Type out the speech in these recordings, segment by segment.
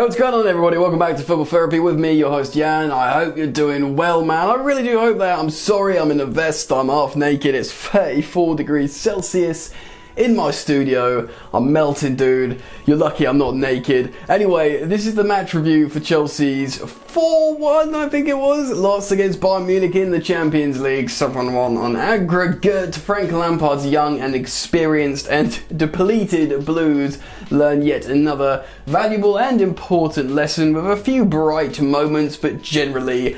Hey, what's going on everybody? Welcome back to Football Therapy with me, your host Jan. I hope you're doing well, man. I really do hope that. I'm sorry I'm in a vest, I'm half naked, it's 34 degrees Celsius in my studio. I'm melting, dude. You're lucky I'm not naked. Anyway, this is the match review for Chelsea's 4-1, I think it was, loss against Bayern Munich in the Champions League, 7-1 on aggregate. Frank Lampard's young and experienced and depleted Blues learn yet another valuable and important lesson with a few bright moments, but generally,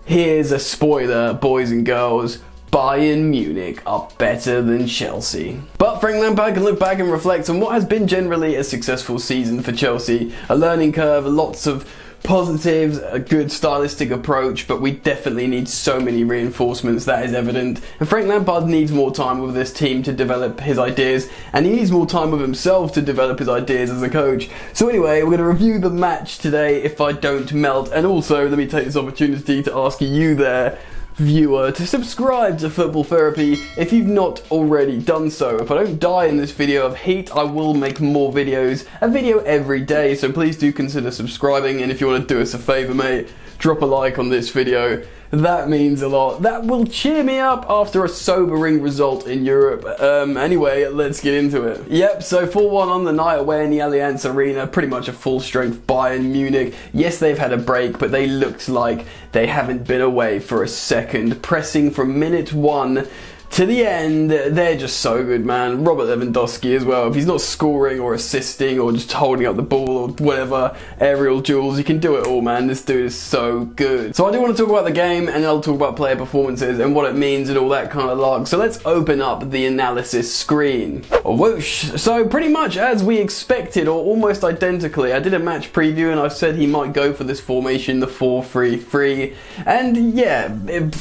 here's a spoiler, boys and girls. Bayern Munich are better than Chelsea. But Frank Lampard can look back and reflect on what has been generally a successful season for Chelsea. A learning curve, lots of positives, a good stylistic approach, but we definitely need so many reinforcements, that is evident. And Frank Lampard needs more time with this team to develop his ideas, and he needs more time with himself to develop his ideas as a coach. So anyway, we're going to review the match today if I don't melt, and also let me take this opportunity to ask you there, viewer, to subscribe to Football Therapy if you've not already done so. If I don't die in this video of heat, I will make more videos, a video every day, so please do consider subscribing. And if you want to do us a favour, mate, drop a like on this video. That means a lot. That will cheer me up after a sobering result in Europe. Anyway, let's get into it. Yep, so 4-1 on the night away in the Allianz Arena. Pretty much a full-strength Bayern Munich. Yes, they've had a break, but they looked like they haven't been away for a second. Pressing from minute 1 to the end, they're just so good, man. Robert Lewandowski as well. If he's not scoring or assisting or just holding up the ball or whatever, aerial duels, he can do it all, man. This dude is so good. So I do want to talk about the game, and then I'll talk about player performances and what it means and all that kind of lark. So let's open up the analysis screen. Whoosh. So pretty much as we expected, or almost identically, I did a match preview and I said he might go for this formation, the 4-3-3. And yeah,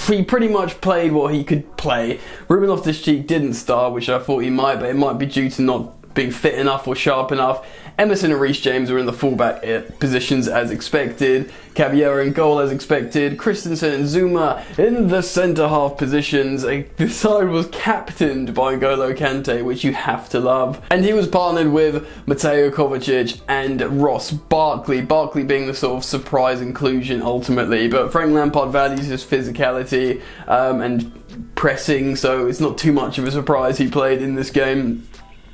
he pretty much played what he could play. Ruben Loftus-Cheek didn't start, which I thought he might, but it might be due to not being fit enough or sharp enough. Emerson and Reece James were in the fullback positions as expected. Caballero in goal as expected. Christensen and Zuma in the centre-half positions. The side was captained by N'Golo Kante, which you have to love. And he was partnered with Mateo Kovacic and Ross Barkley. Barkley being the sort of surprise inclusion ultimately. But Frank Lampard values his physicality and pressing, so it's not too much of a surprise he played in this game.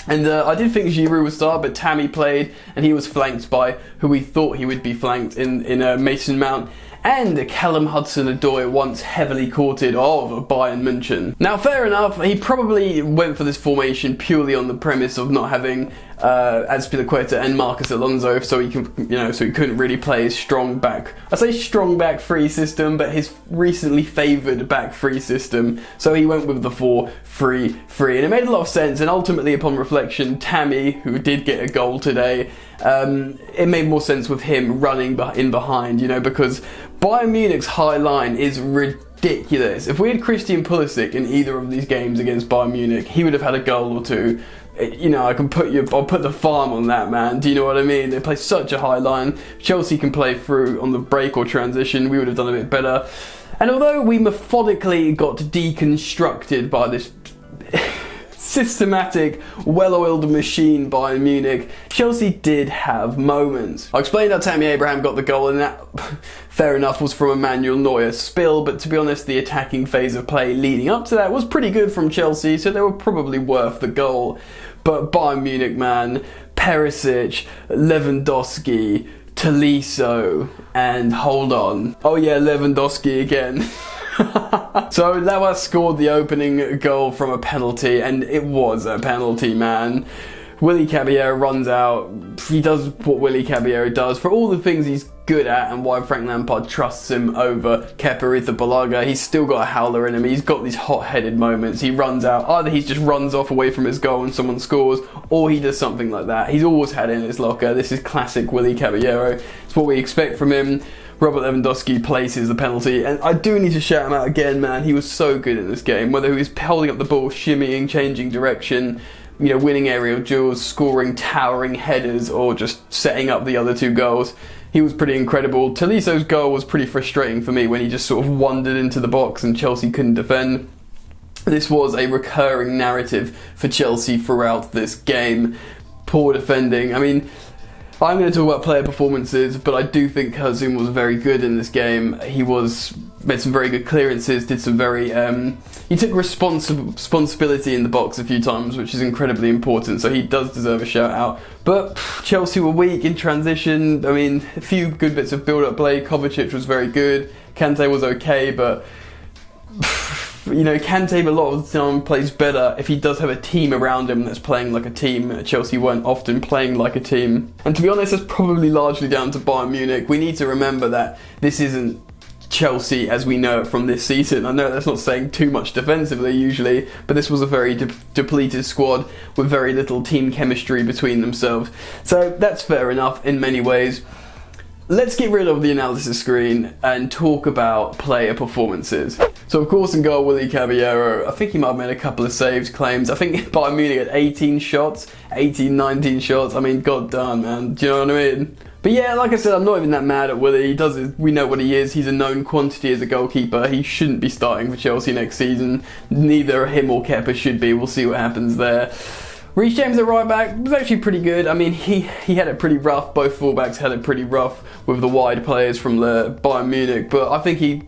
And I did think Giroud would start, but Tammy played, and he was flanked by who we thought he would be flanked in Mason Mount and Callum Hudson-Odoi, once heavily courted of Bayern Munich. Now, fair enough, he probably went for this formation purely on the premise of not having Azpilicueta and Marcus Alonso, so he can, so he couldn't really play his strong back. I say strong back three system, but his recently favoured back three system. So he went with the 4-3-3, and it made a lot of sense. And ultimately, upon reflection, Tammy, who did get a goal today, it made more sense with him running in behind, because Bayern Munich's high line is ridiculous. If we had Christian Pulisic in either of these games against Bayern Munich, he would have had a goal or two. I'll put the farm on that, man. Do you know what I mean? They play such a high line. Chelsea can play through on the break or transition. We would have done a bit better. And although we methodically got deconstructed by this systematic, well-oiled machine Bayern Munich, Chelsea did have moments. I explained how Tammy Abraham got the goal, and that, fair enough, was from a Manuel Neuer spill, but to be honest, the attacking phase of play leading up to that was pretty good from Chelsea, so they were probably worth the goal. But Bayern Munich, man, Perisic, Lewandowski, Tolisso, and hold on. Oh yeah, Lewandowski again. So Lawa scored the opening goal from a penalty, and it was a penalty, man. Willy Caballero runs out. He does what Willy Caballero does. For all the things he's good at and why Frank Lampard trusts him over Kepa Arrizabalaga, he's still got a howler in him. He's got these hot-headed moments. He runs out. Either he just runs off away from his goal and someone scores, or he does something like that. He's always had it in his locker. This is classic Willy Caballero. It's what we expect from him. Robert Lewandowski places the penalty, and I do need to shout him out again, man. He was so good in this game, whether he was holding up the ball, shimmying, changing direction, winning aerial duels, scoring towering headers, or just setting up the other two goals. He was pretty incredible. Tolisso's goal was pretty frustrating for me when he just sort of wandered into the box and Chelsea couldn't defend. This was a recurring narrative for Chelsea throughout this game. Poor defending. I mean, I'm going to talk about player performances, but I do think Zouma was very good in this game. He made some very good clearances, did some very... he took responsibility in the box a few times, which is incredibly important, so he does deserve a shout out. But Chelsea were weak in transition. I mean, a few good bits of build-up play. Kovacic was very good. Kante was okay, but... you know, Kante a lot of the time plays better if he does have a team around him that's playing like a team. Chelsea weren't often playing like a team. And to be honest, that's probably largely down to Bayern Munich. We need to remember that this isn't Chelsea as we know it from this season. I know that's not saying too much defensively usually, but this was a very depleted squad with very little team chemistry between themselves. So that's fair enough in many ways. Let's get rid of the analysis screen and talk about player performances. So of course in goal, Willy Caballero, I think he might have made a couple of saves, claims. I think Bayern Munich had 18 shots, 18, 19 shots. I mean, god damn, man. Do you know what I mean? But yeah, like I said, I'm not even that mad at Willy. We know what he is. He's a known quantity as a goalkeeper. He shouldn't be starting for Chelsea next season. Neither him or Kepa should be. We'll see what happens there. Reece James at right back was actually pretty good. I mean, he had it pretty rough. Both fullbacks had it pretty rough with the wide players from Bayern Munich, but I think he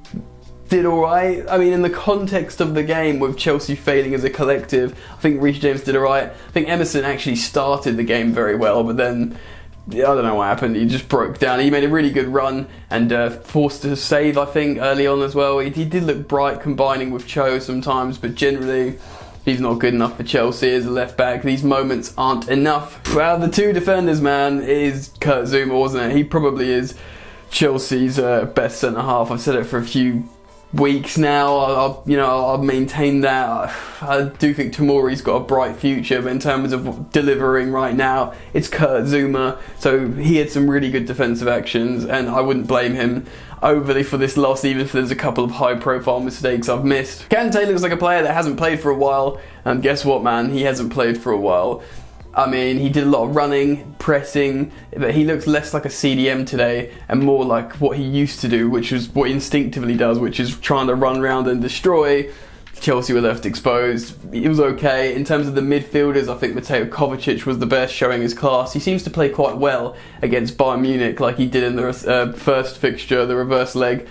did alright. I mean, in the context of the game, with Chelsea failing as a collective, I think Reece James did alright. I think Emerson actually started the game very well, but then I don't know what happened. He just broke down. He made a really good run and forced a save, I think, early on as well. He did look bright combining with Cho sometimes, but generally he's not good enough for Chelsea as a left back. These moments aren't enough. Well, the two defenders, man, is Kurt Zouma, wasn't it? He probably is Chelsea's best centre half. I've said it for a few weeks now. I'll maintain that. I do think Tomori's got a bright future, but in terms of delivering right now, it's Kurt Zouma. So he had some really good defensive actions, and I wouldn't blame him overly for this loss, even if there's a couple of high-profile mistakes I've missed. Kante looks like a player that hasn't played for a while, and guess what, man? He hasn't played for a while. I mean, he did a lot of running, pressing, but he looks less like a CDM today and more like what he used to do, which is what he instinctively does, which is trying to run around and destroy. Chelsea were left exposed. It was okay. In terms of the midfielders, I think Mateo Kovacic was the best, showing his class. He seems to play quite well against Bayern Munich, like he did in the first fixture, the reverse leg.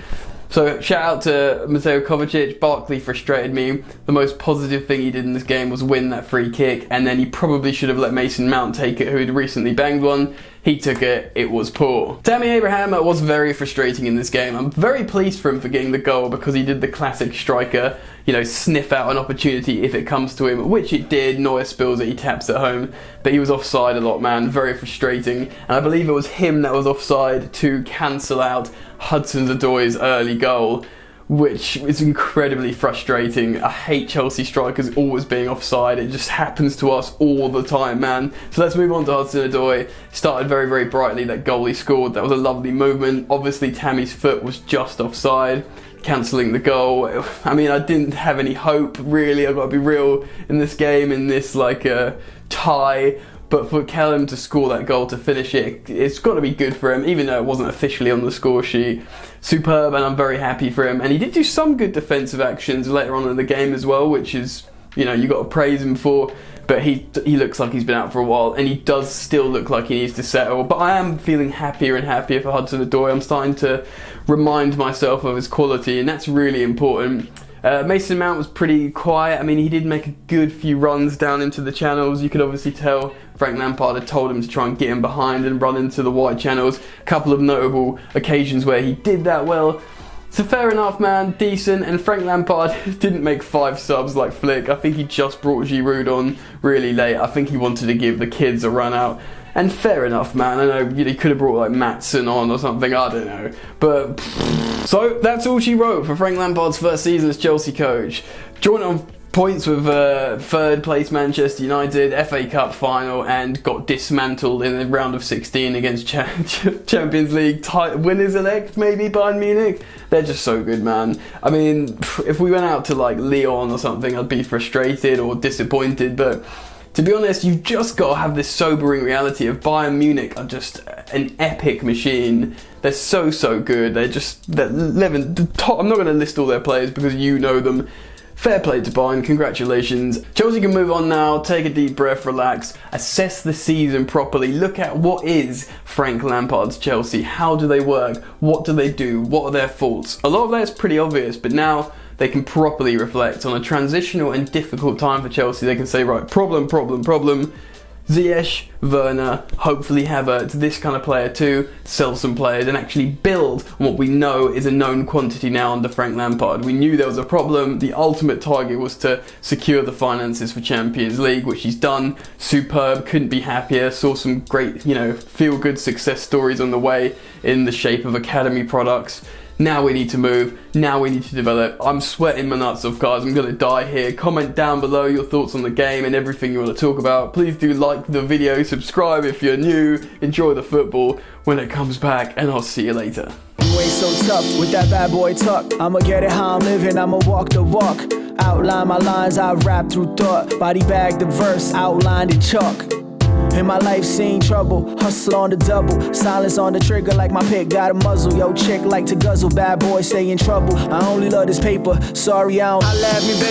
So shout out to Mateo Kovacic. Barkley frustrated me. The most positive thing he did in this game was win that free kick, and then he probably should have let Mason Mount take it, who had recently banged one. He took it, it was poor. Tammy Abraham was very frustrating in this game. I'm very pleased for him for getting the goal, because he did the classic striker, sniff out an opportunity if it comes to him, which it did. Neuer spills it, he taps it home, but he was offside a lot, man. Very frustrating. And I believe it was him that was offside to cancel out Hudson-Odoi's early goal, which is incredibly frustrating. I hate Chelsea strikers always being offside. It just happens to us all the time, man. So let's move on to Hudson-Odoi. Started very, very brightly. That goal he scored, that was a lovely movement. Obviously, Tammy's foot was just offside, cancelling the goal. I mean, I didn't have any hope, really. I've got to be real in this game, in this tie. But for Callum to score that goal to finish it, it's got to be good for him, even though it wasn't officially on the score sheet. Superb, and I'm very happy for him. And he did do some good defensive actions later on in the game as well, which is, you got to praise him for. But he looks like he's been out for a while, and he does still look like he needs to settle. But I am feeling happier and happier for Hudson-Odoi. I'm starting to remind myself of his quality, and that's really important. Mason Mount was pretty quiet. I mean, he did make a good few runs down into the channels. You could obviously tell Frank Lampard had told him to try and get him behind and run into the wide channels. A couple of notable occasions where he did that well. So fair enough, man, decent. And Frank Lampard didn't make 5 subs like Flick. I think he just brought Giroud on really late. I think he wanted to give the kids a run out. And fair enough, man. I know he could have brought like Matson on or something, I don't know. But so that's all she wrote for Frank Lampard's first season as Chelsea coach. Joint on points with third place Manchester United, FA Cup final, and got dismantled in the round of 16 against Champions League winners-elect, maybe Bayern Munich. They're just so good, man. I mean, if we went out to like Lyon or something, I'd be frustrated or disappointed, but to be honest, you've just got to have this sobering reality of Bayern Munich are just an epic machine. They're so good. They're 11 top. I'm not going to list all their players because you know them. Fair play to Bayern, congratulations. Chelsea can move on now, take a deep breath, relax, assess the season properly, look at what is Frank Lampard's Chelsea, how do they work, what do they do, what are their faults. A lot of that is pretty obvious, but now they can properly reflect on a transitional and difficult time for Chelsea. They can say, right, problem, Ziyech, Werner, hopefully Havertz, this kind of player too, sell some players and actually build on what we know is a known quantity now under Frank Lampard. We knew there was a problem. The ultimate target was to secure the finances for Champions League, which he's done. Superb, couldn't be happier. Saw some great, feel-good success stories on the way in the shape of academy products. Now we need to move, now we need to develop. I'm sweating my nuts off, guys, I'm gonna die here. Comment down below your thoughts on the game and everything you want to talk about. Please do like the video, subscribe if you're new, enjoy the football when it comes back, and I'll see you later. You ain't so tough with that bad boy tuck. I'ma get it how I'm living, I'ma walk the walk. Outline my lines, I rap through thought. Body bag the verse, outlined in chalk. In my life seen trouble, hustle on the double, silence on the trigger like my pick got a muzzle. Yo chick like to guzzle, bad boy stay in trouble. I only love this paper, sorry I don't. I laugh me baby.